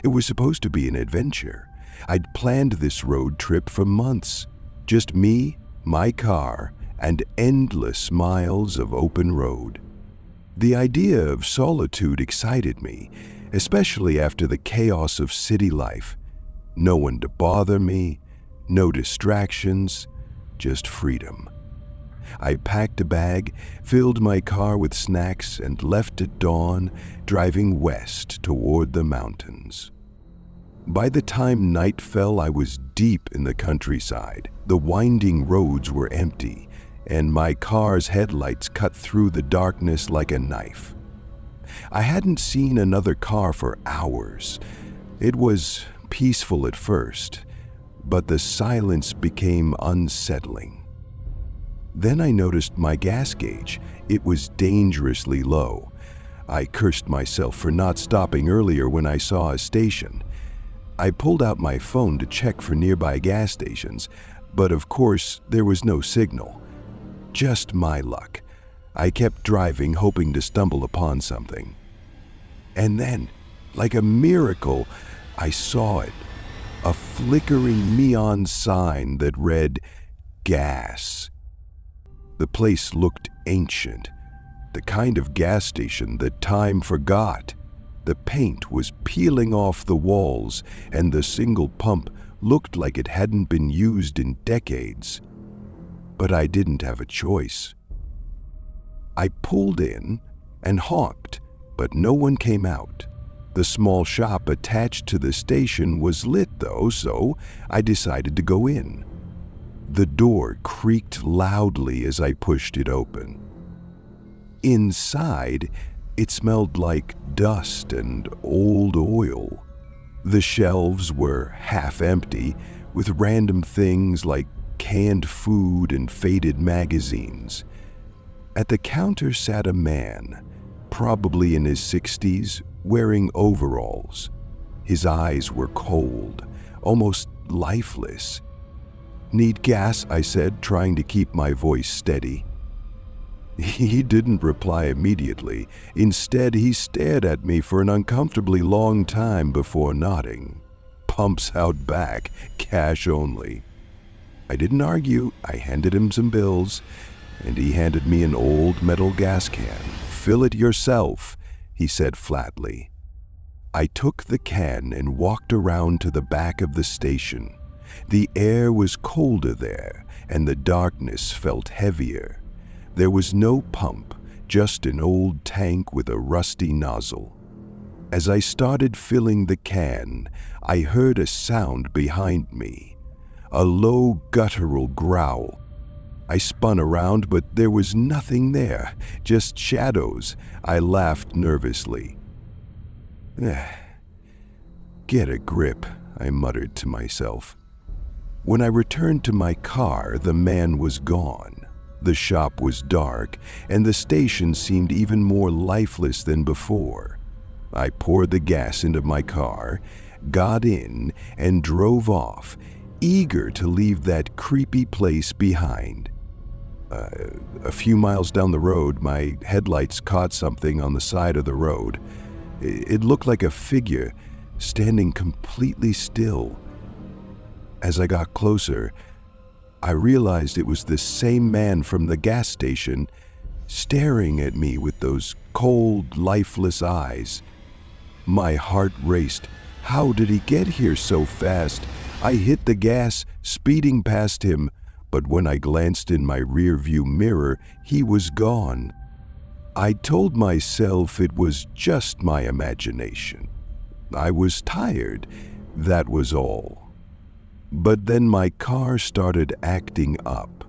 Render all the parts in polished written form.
It was supposed to be an adventure. I'd planned this road trip for months. Just me, my car, and endless miles of open road. The idea of solitude excited me, especially after the chaos of city life. No one to bother me, no distractions, just freedom. I packed a bag, filled my car with snacks, and left at dawn, driving west toward the mountains. By the time night fell, I was deep in the countryside. The winding roads were empty, and my car's headlights cut through the darkness like a knife. I hadn't seen another car for hours. It was peaceful at first, but the silence became unsettling. Then I noticed my gas gauge. It was dangerously low. I cursed myself for not stopping earlier when I saw a station. I pulled out my phone to check for nearby gas stations, but of course there was no signal. Just my luck. I kept driving, hoping to stumble upon something. And then, like a miracle, I saw it. A flickering neon sign that read, "Gas." The place looked ancient, the kind of gas station that time forgot. The paint was peeling off the walls, and the single pump looked like it hadn't been used in decades. But I didn't have a choice. I pulled in and honked, but no one came out. The small shop attached to the station was lit though, so I decided to go in. The door creaked loudly as I pushed it open. Inside, it smelled like dust and old oil. The shelves were half empty, with random things like canned food and faded magazines. At the counter sat a man, probably in his 60s, wearing overalls. His eyes were cold, almost lifeless. "Need gas?" I said, trying to keep my voice steady. He didn't reply immediately. Instead, he stared at me for an uncomfortably long time before nodding. "Pumps out back, cash only." I didn't argue. I handed him some bills, and he handed me an old metal gas can. "Fill it yourself," he said flatly. I took the can and walked around to the back of the station. The air was colder there, and the darkness felt heavier. There was no pump, just an old tank with a rusty nozzle. As I started filling the can, I heard a sound behind me, a low guttural growl. I spun around, but there was nothing there, just shadows. I laughed nervously. "Get a grip," I muttered to myself. When I returned to my car, the man was gone. The shop was dark, and the station seemed even more lifeless than before. I poured the gas into my car, got in, and drove off, eager to leave that creepy place behind. A few miles down the road, my headlights caught something on the side of the road. It looked like a figure standing completely still. As I got closer, I realized it was the same man from the gas station, staring at me with those cold, lifeless eyes. My heart raced. How did he get here so fast? I hit the gas, speeding past him, but when I glanced in my rearview mirror, he was gone. I told myself it was just my imagination. I was tired, that was all. But then my car started acting up.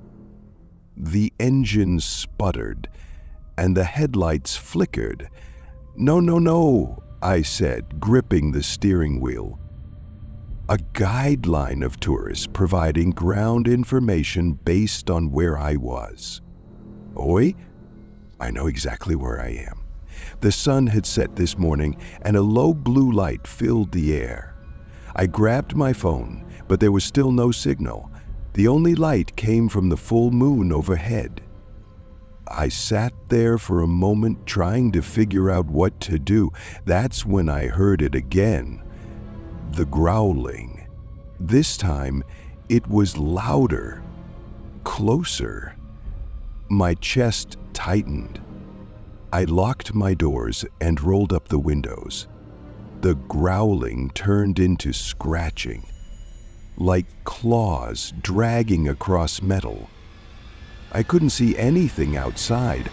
The engine sputtered, and the headlights flickered. "No, no, no," I said, gripping the steering wheel. A guideline of tourists providing ground information based on where I was. Oi? I know exactly where I am. The sun had set this morning, and a low blue light filled the air. I grabbed my phone, but there was still no signal. The only light came from the full moon overhead. I sat there for a moment trying to figure out what to do. That's when I heard it again. The growling. This time, it was louder, closer. My chest tightened. I locked my doors and rolled up the windows. The growling turned into scratching, like claws dragging across metal. I couldn't see anything outside,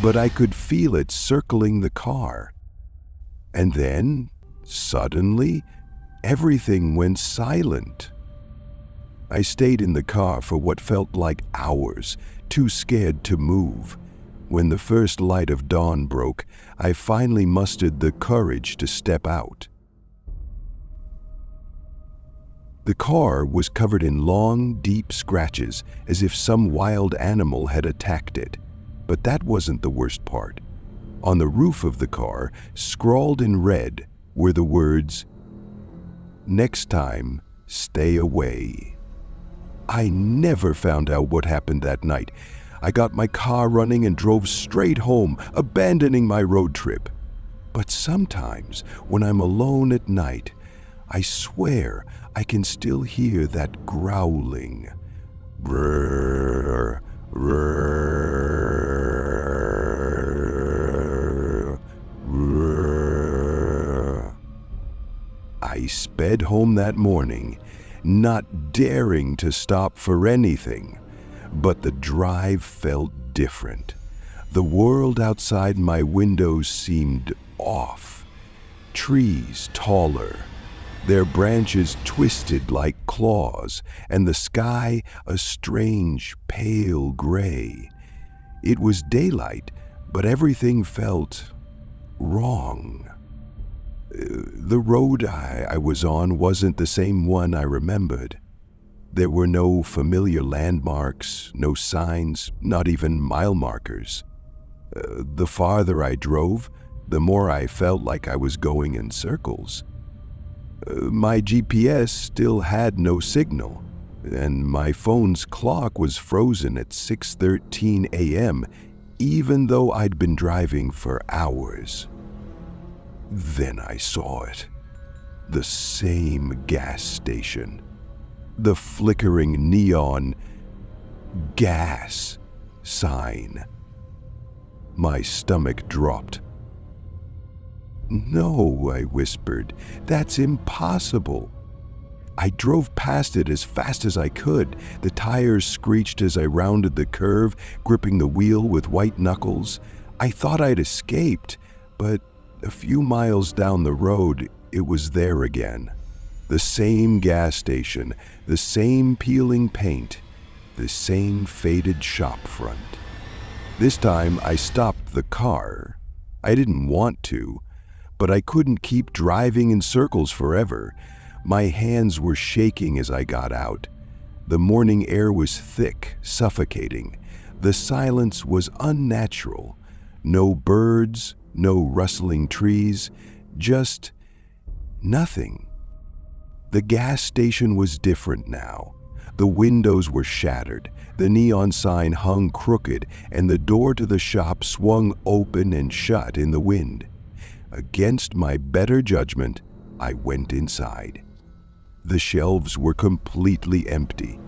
but I could feel it circling the car. And then, suddenly, everything went silent. I stayed in the car for what felt like hours, too scared to move. When the first light of dawn broke, I finally mustered the courage to step out. The car was covered in long, deep scratches, as if some wild animal had attacked it. But that wasn't the worst part. On the roof of the car, scrawled in red, were the words, "Next time, stay away." I never found out what happened that night. I got my car running and drove straight home, abandoning my road trip. But sometimes, when I'm alone at night, I swear I can still hear that growling. Brrr, brrr, brrr. I sped home that morning, not daring to stop for anything. But the drive felt different. The world outside my windows seemed off. Trees taller, their branches twisted like claws, and the sky a strange pale gray. It was daylight, but everything felt wrong. The road I was on wasn't the same one I remembered. There were no familiar landmarks, no signs, not even mile markers. The farther I drove, the more I felt like I was going in circles. My GPS still had no signal, and my phone's clock was frozen at 6:13 a.m., even though I'd been driving for hours. Then I saw it. The same gas station. The flickering neon gas sign. My stomach dropped. "No," I whispered, "that's impossible." I drove past it as fast as I could. The tires screeched as I rounded the curve, gripping the wheel with white knuckles. I thought I'd escaped, but a few miles down the road, it was there again. The same gas station, the same peeling paint, the same faded shop front. This time I stopped the car. I didn't want to, but I couldn't keep driving in circles forever. My hands were shaking as I got out. The morning air was thick, suffocating. The silence was unnatural. No birds, no rustling trees, just nothing. The gas station was different now. The windows were shattered, the neon sign hung crooked, and the door to the shop swung open and shut in the wind. Against my better judgment, I went inside. The shelves were completely empty,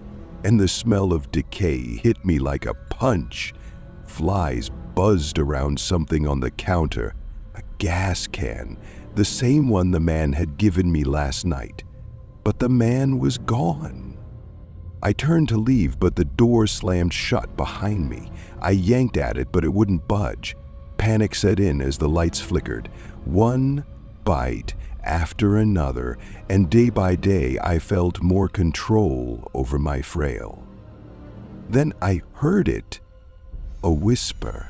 and the smell of decay hit me like a punch. Flies buzzed around something on the counter, a gas can, the same one the man had given me last night. But the man was gone. I turned to leave, but the door slammed shut behind me. I yanked at it, but it wouldn't budge. Panic set in as the lights flickered. One bite after another, and day by day I felt more control over my frail. Then I heard it, a whisper.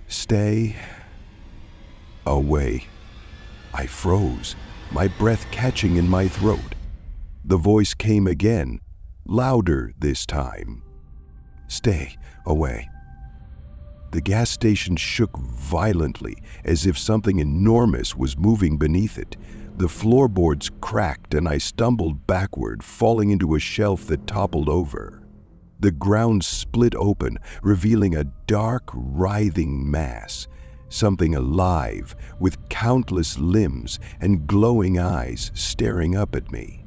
"Stay away." I froze, my breath catching in my throat. The voice came again, louder this time. "Stay away." The gas station shook violently, as if something enormous was moving beneath it. The floorboards cracked and I stumbled backward, falling into a shelf that toppled over. The ground split open, revealing a dark, writhing mass. something alive with countless limbs and glowing eyes staring up at me.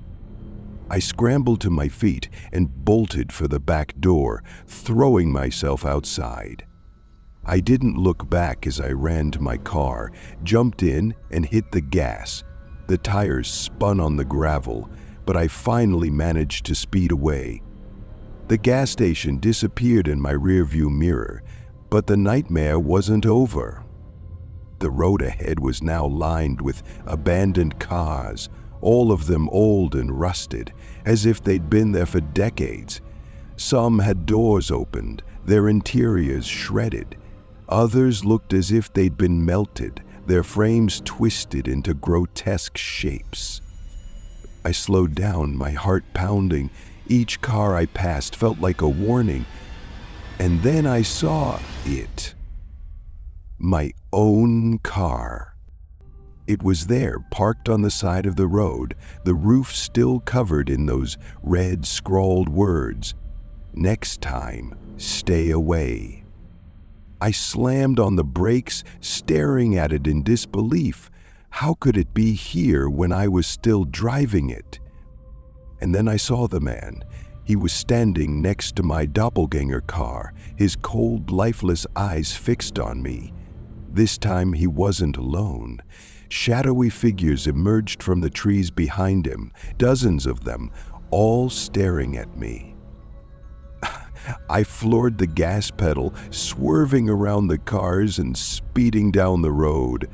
I scrambled to my feet and bolted for the back door, throwing myself outside. I didn't look back as I ran to my car, jumped in, and hit the gas. The tires spun on the gravel, but I finally managed to speed away. The gas station disappeared in my rearview mirror, but the nightmare wasn't over. The road ahead was now lined with abandoned cars, all of them old and rusted, as if they'd been there for decades. Some had doors opened, their interiors shredded. Others looked as if they'd been melted, their frames twisted into grotesque shapes. I slowed down, my heart pounding. Each car I passed felt like a warning. And then I saw it. My own car. It was there, parked on the side of the road, the roof still covered in those red scrawled words, "Next time, stay away." I slammed on the brakes, staring at it in disbelief. How could it be here when I was still driving it? And then I saw the man. He was standing next to my doppelganger car, his cold, lifeless eyes fixed on me. This time he wasn't alone. Shadowy figures emerged from the trees behind him, dozens of them, all staring at me. I floored the gas pedal, swerving around the cars and speeding down the road.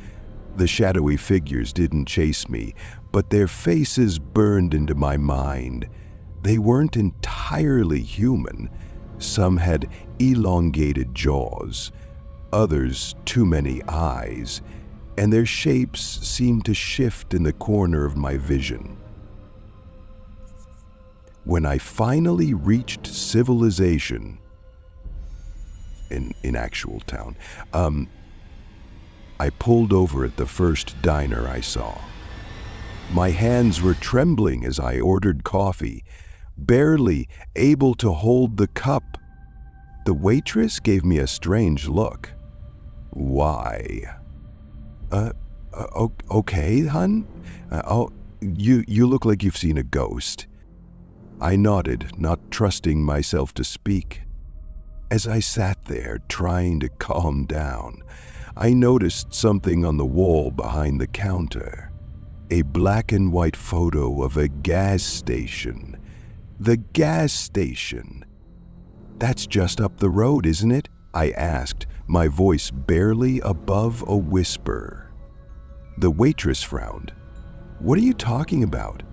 The shadowy figures didn't chase me, but their faces burned into my mind. They weren't entirely human. Some had elongated jaws, others too many eyes, and their shapes seemed to shift in the corner of my vision. When I finally reached civilization, in actual town, I pulled over at the first diner I saw. My hands were trembling as I ordered coffee, barely able to hold the cup. The waitress gave me a strange look. "Why?" Okay, hun? You look like you've seen a ghost." I nodded, not trusting myself to speak. As I sat there, trying to calm down, I noticed something on the wall behind the counter. A black and white photo of a gas station. The gas station. "That's just up the road, isn't it?" I asked, my voice barely above a whisper. The waitress frowned. "What are you talking about?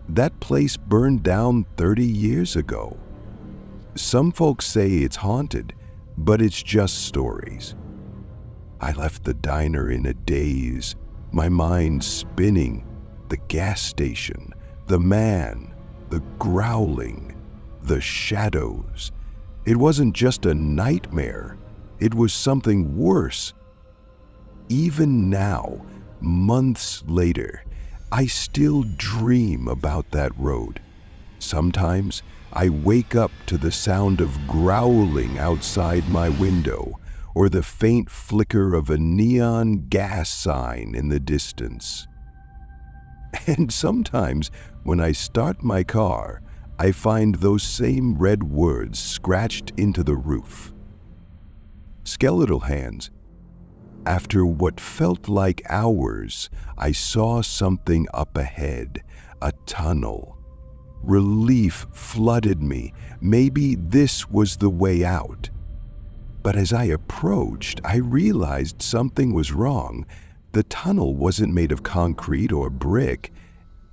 That place burned down 30 years ago. Some folks say it's haunted, but it's just stories." I left the diner in a daze, my mind spinning. The gas station, the man, the growling, the shadows. It wasn't just a nightmare. It was something worse. Even now, months later, I still dream about that road. Sometimes I wake up to the sound of growling outside my window or the faint flicker of a neon gas sign in the distance. And sometimes when I start my car, I find those same red words scratched into the roof. Skeletal hands. After what felt like hours, I saw something up ahead, a tunnel. Relief flooded me. Maybe this was the way out. But as I approached, I realized something was wrong. The tunnel wasn't made of concrete or brick.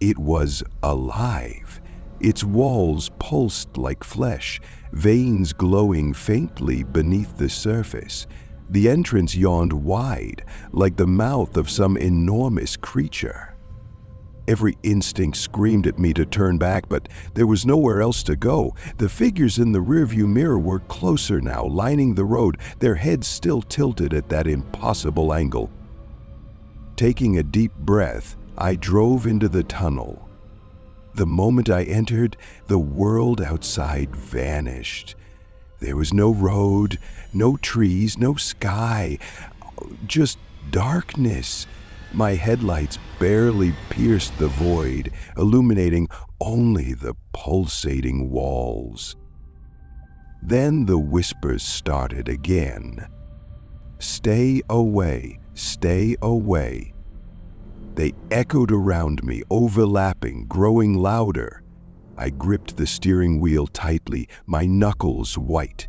It was alive. Its walls pulsed like flesh, veins glowing faintly beneath the surface. The entrance yawned wide, like the mouth of some enormous creature. Every instinct screamed at me to turn back, but there was nowhere else to go. The figures in the rearview mirror were closer now, lining the road, their heads still tilted at that impossible angle. Taking a deep breath, I drove into the tunnel. The moment I entered, the world outside vanished. There was no road, no trees, no sky, Just darkness. My headlights barely pierced the void, illuminating only the pulsating walls. Then the whispers started again. "Stay away, stay away." They echoed around me, overlapping, growing louder. I gripped the steering wheel tightly, my knuckles white.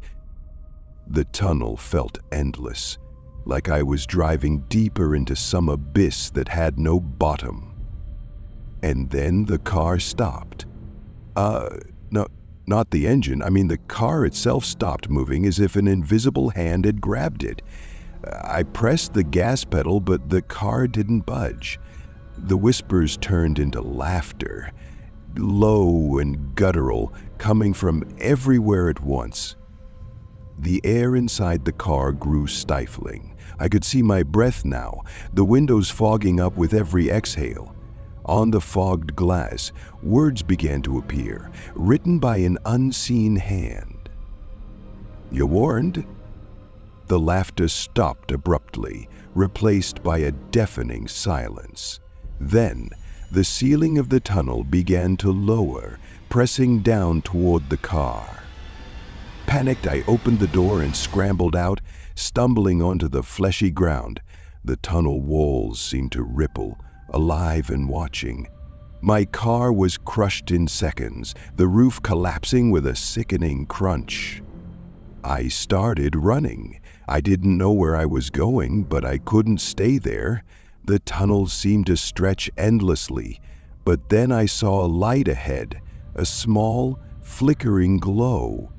The tunnel felt endless, like I was driving deeper into some abyss that had no bottom. And then the car stopped. No, not the engine. The car itself stopped moving as if an invisible hand had grabbed it. I pressed the gas pedal, but the car didn't budge. The whispers turned into laughter, low and guttural, coming from everywhere at once. The air inside the car grew stifling. I could see my breath now, the windows fogging up with every exhale. On the fogged glass, words began to appear, written by an unseen hand. "You warned?" The laughter stopped abruptly, replaced by a deafening silence. Then, the ceiling of the tunnel began to lower, pressing down toward the car. Panicked, I opened the door and scrambled out, stumbling onto the fleshy ground. The tunnel walls seemed to ripple, alive and watching. My car was crushed in seconds, the roof collapsing with a sickening crunch. I started running. I didn't know where I was going, but I couldn't stay there. The tunnel seemed to stretch endlessly, but then I saw a light ahead, a small, flickering glow.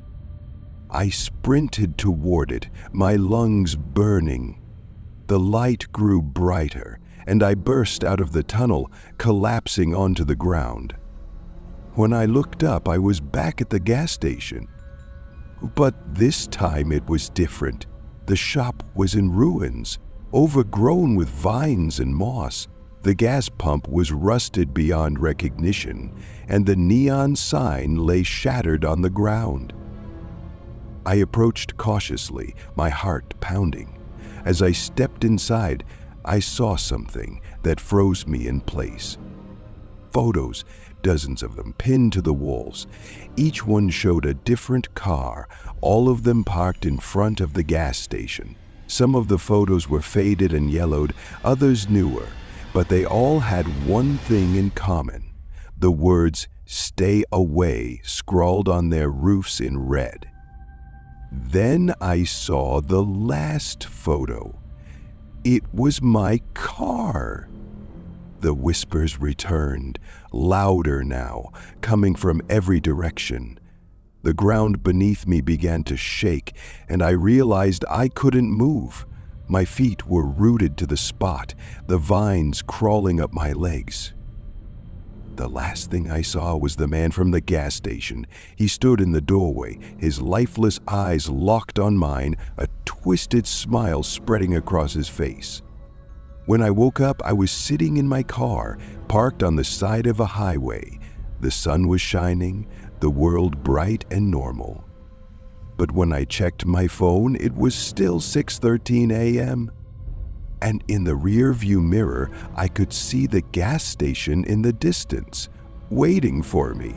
I sprinted toward it, my lungs burning. The light grew brighter, and I burst out of the tunnel, collapsing onto the ground. When I looked up, I was back at the gas station. But this time it was different. The shop was in ruins, overgrown with vines and moss. The gas pump was rusted beyond recognition, and the neon sign lay shattered on the ground. I approached cautiously, my heart pounding. As I stepped inside, I saw something that froze me in place. Photos, dozens of them, pinned to the walls. Each one showed a different car, all of them parked in front of the gas station. Some of the photos were faded and yellowed, others newer, but they all had one thing in common: the words "Stay away" scrawled on their roofs in red. Then I saw the last photo. It was my car. The whispers returned, louder now, coming from every direction. The ground beneath me began to shake, and I realized I couldn't move. My feet were rooted to the spot, the vines crawling up my legs. The last thing I saw was the man from the gas station. He stood in the doorway, his lifeless eyes locked on mine, a twisted smile spreading across his face. When I woke up, I was sitting in my car, parked on the side of a highway. The sun was shining, the world bright and normal. But when I checked my phone, it was still 6:13 a.m. And in the rear-view mirror, I could see the gas station in the distance, waiting for me.